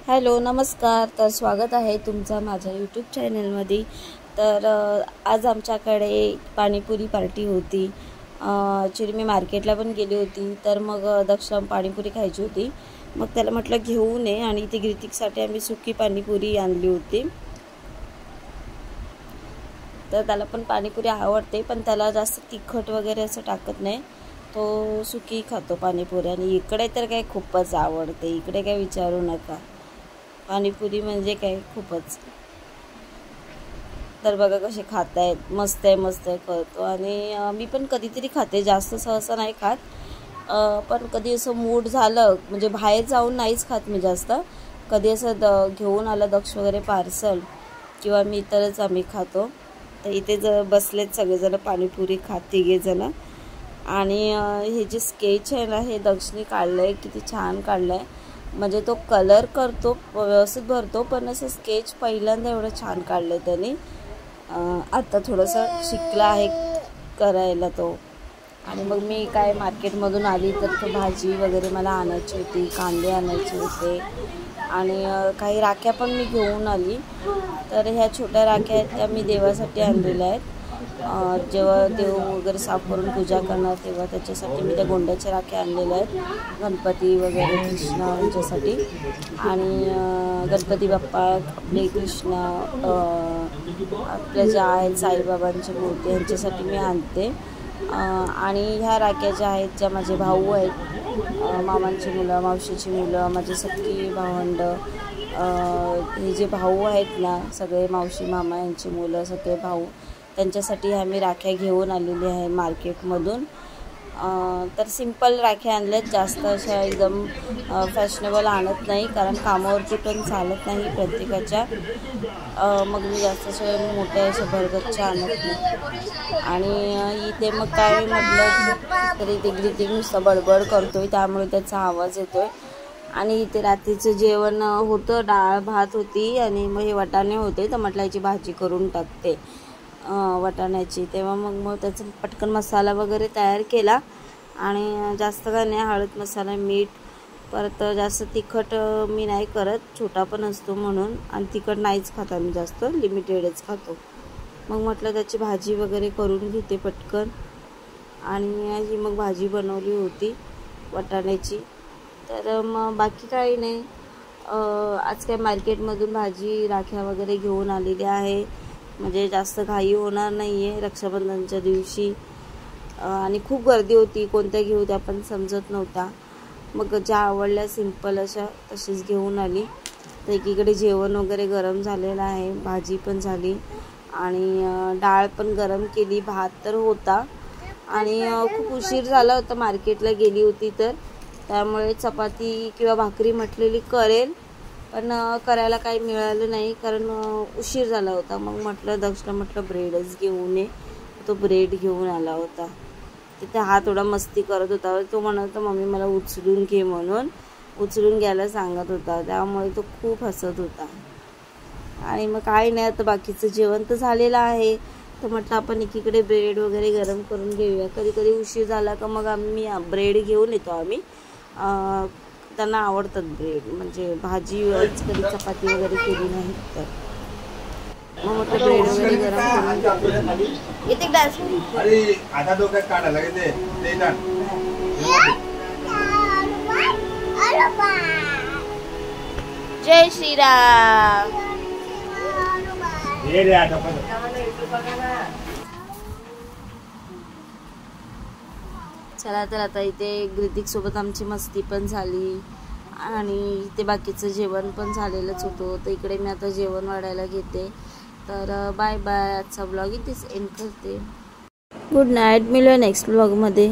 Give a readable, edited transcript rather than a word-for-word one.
Hello नमस्कार। तर स्वागत आहे तुमचं माझ्या यूट्यूब चॅनलमध्ये। तर आज आमच्याकडे पाणीपुरी पार्टी होती। ॲक्च्युली मी मार्केटला पण गेली होती, तर मग दक्षला पाणीपुरी खायची होती। मग त्याला म्हटलं घेऊन ये, आणि ती ग्रितिकसाठी आम्ही सुकी पाणीपुरी आणली होती। तर त्याला पण पाणीपुरी आवडते, पण त्याला जास्त तिखट वगैरे असं टाकत नाही, तो सुकी खातो पाणीपुरी। आणि इकडे तर काय खूपच आवडते, इकडे काय विचारू नका, पाणीपुरी म्हणजे काय खूपच। तर बघा कसे खात आहेत, मस्त आहे मस्त आहे करतो। आणि मी पण कधीतरी खाते, जास्त सहसा नाही खात, पण कधी असं मूड झालं म्हणजे बाहेर जाऊन नाहीच खात मी जास्त। कधी असं घेऊन आलं दक्ष वगैरे पार्सल, किंवा मी तरच आम्ही खातो। तर इथे बसलेत सगळेजण पाणीपुरी खात, तिघेजण। आणि हे जे स्केच आहे ना, हे दक्षने काढलं आहे, किती छान काढलं आहे। म्हणजे तो कलर करतो व्यवस्थित भरतो, पण असं स्केच पहिल्यांदा एवढं छान काढलं आहे त्याने। आता थोडंसं शिकला आहे करायला तो। आणि मग मी काय मार्केटमधून आली तर तो भाजी वगैरे मला आणायची होती, कांदे आणायचे होते, आणि काही राख्या पण मी घेऊन आली। तर ह्या छोट्या राख्या आहेत त्या मी देवासाठी आणलेल्या आहेत। जेव्हा देव वगैरे साफ करून पूजा करणार तेव्हा त्याच्यासाठी मी त्या गोंड्याच्या राख्या आणलेल्या आहेत, गणपती वगैरे कृष्ण यांच्यासाठी। आणि गणपती बाप्पा, आपले कृष्ण, आपल्या ज्या आहेत साईबाबांची मूर्ती, यांच्यासाठी मी आणते। आणि ह्या राख्या ज्या आहेत, ज्या माझे भाऊ आहेत, मामांची मुलं, मावशीची मुलं, माझे सख्खी भावंड, हे जे भाऊ आहेत ना सगळे, मावशी मामा यांची मुलं, सगळे भाऊ, त्यांच्यासाठी आम्ही राख्या घेऊन आलेली आहे मार्केटमधून। तर सिंपल राख्या आणल्यात, जास्त अशा एकदम फॅशनेबल आणत नाही, कारण कामावरती पण चालत नाही प्रत्येकाच्या। मग मी जास्त अशा मोठ्या अशा भरगतच्या आणत नाही। आणि इथे मग काय म्हटलं तरी ते ग्रितिक नुसतं बडबड करतोय, त्यामुळे त्याचा आवाज येतोय। आणि इथे रात्रीचं जेवण होतं, डाळ भात होती, आणि मग हे वाटाणे होते, तर म्हटलं याची भाजी करून टाकते वाटाण्याची। तेव्हा मग त्याचा पटकन मसाला वगैरे तयार केला, आणि जास्त काय नाही, हळद मसाला मीठ, परत जास्त तिखट मी नाही करत, छोटा पण असतो म्हणून, आणि तिखट नाहीच खात आम्ही, जास्त लिमिटेडच खातो। मग म्हटलं त्याची भाजी वगैरे करून घेते पटकन। आणि ही मग भाजी बनवली होती वाटाण्याची। तर मग बाकी काही नाही, आज काय मार्केटमधून भाजी राख्या वगैरे घेऊन आलेली आहे, म्हणजे जास्त घाई होणार नाही आहे रक्षाबंधनच्या दिवशी। आणि खूप गर्दी होती, कोणत्या घेऊ त्या पण समजत नव्हता, मग ज्या आवडल्या सिंपल अशा तशीच घेऊन आली। तर एकीकडे जेवण वगैरे गरम झालेलं आहे, भाजी पण झाली, आणि डाळ पण गरम केली, भात तर होता। आणि खूप उशीर झाला होता, मार्केटला गेली होती तर, त्यामुळे चपाती किंवा भाकरी म्हटलेली करेल, पण करायला काही मिळालं नाही, कारण उशीर झाला होता। मग म्हटलं दक्षला म्हटलं ब्रेडच घेऊन ये, तो ब्रेड घेऊन आला होता। तिथे हा थोडा मस्ती करत होता, तो म्हणत होता मम्मी मला उचलून घे, म्हणून उचलून घ्यायला सांगत होता, त्यामुळे तो खूप हसत होता। आणि मग काही नाही, आता बाकीचं जेवण तर झालेलं आहे, तर म्हटलं आपण एकीकडे ब्रेड वगैरे गरम करून घेऊया। कधी कधी उशीर झाला का मग आम्ही ब्रेड घेऊन येतो आम्ही, त्यांना आवडतात ब्रेड, म्हणजे भाजी कधी चपाती वगैरे केली नाही तर। मग म्हटलं ब्रेड वगैरे गरम करून येते ग्लास। जय श्रीराम। चला, तर आता इथे ग्रितिक सोबत आमची मस्ती पण झाली, आणि इथे बाकीचं जेवण पण झालेलंच होतं। तर इकडे मी आता जेवण वाढायला घेते। तर बाय बाय, आजचा ब्लॉग इथेच एंड करते। गुड नाईट, मिळूया नेक्स्ट ब्लॉगमध्ये।